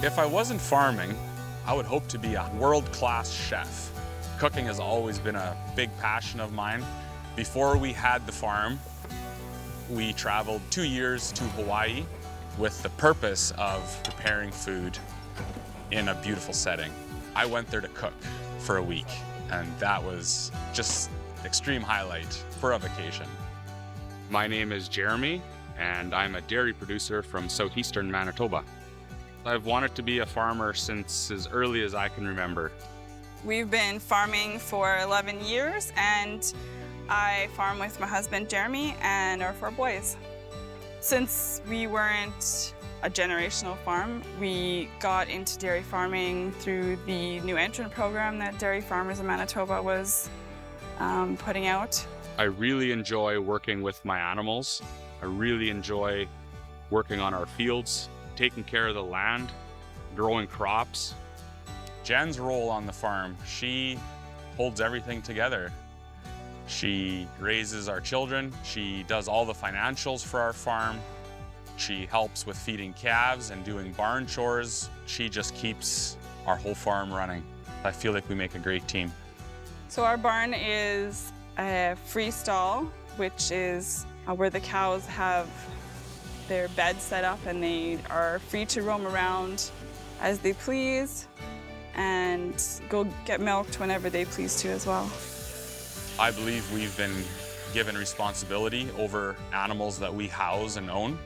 If I wasn't farming, I would hope to be a world-class chef. Cooking has always been a big passion of mine. Before we had the farm, we traveled 2 years to Hawaii with the purpose of preparing food in a beautiful setting. I went there to cook for a week, and that was just extreme highlight for a vacation. My name is Jeremy, and I'm a dairy producer from southeastern Manitoba. I've wanted to be a farmer since as early as I can remember. We've been farming for 11 years, and I farm with my husband Jeremy and our 4 boys. Since we weren't a generational farm, we got into dairy farming through the new entrant program that Dairy Farmers in Manitoba was putting out. I really enjoy working with my animals. I really enjoy working on our fields, taking care of the land, growing crops. Jen's role on the farm, she holds everything together. She raises our children, she does all the financials for our farm, she helps with feeding calves and doing barn chores. She just keeps our whole farm running. I feel like we make a great team. So our barn is a free stall, which is where the cows have their beds set up and they are free to roam around as they please and go get milked whenever they please to as well. I believe we've been given responsibility over animals that we house and own,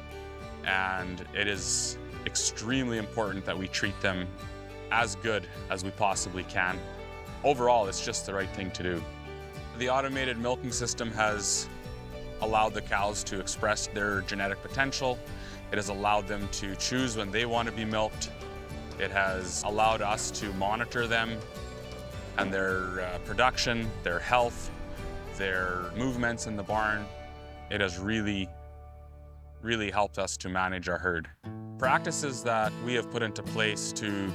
and it is extremely important that we treat them as good as we possibly can. Overall, it's just the right thing to do. The automated milking system has allowed the cows to express their genetic potential. It has allowed them to choose when they want to be milked. It has allowed us to monitor them and their production, their health, their movements in the barn. It has really helped us to manage our herd. Practices that we have put into place to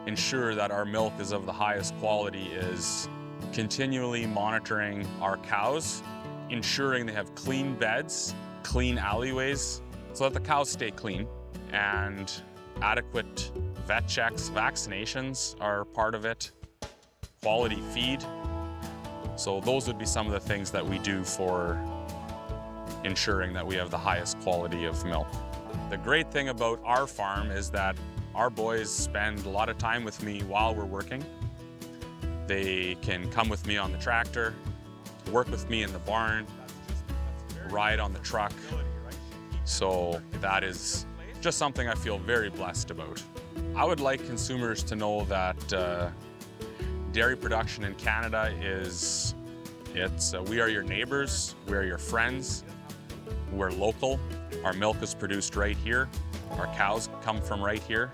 ensure that our milk is of the highest quality is continually monitoring our cows, ensuring they have clean beds, clean alleyways, so that the cows stay clean, and adequate vet checks, vaccinations are part of it, quality feed. So those would be some of the things that we do for ensuring that we have the highest quality of milk. The great thing about our farm is that our boys spend a lot of time with me while we're working. They can come with me on the tractor, work with me in the barn, ride on the truck. So that is just something I feel very blessed about. I would like consumers to know that dairy production in Canada we are your neighbors, we are your friends, we're local. Our milk is produced right here. Our cows come from right here.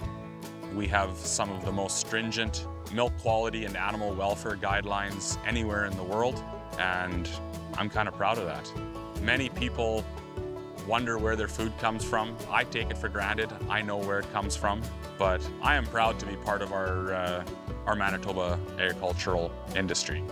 We have some of the most stringent milk quality and animal welfare guidelines anywhere in the world, and I'm kind of proud of that. Many people wonder where their food comes from. I take it for granted. I know where it comes from, but I am proud to be part of our Manitoba agricultural industry.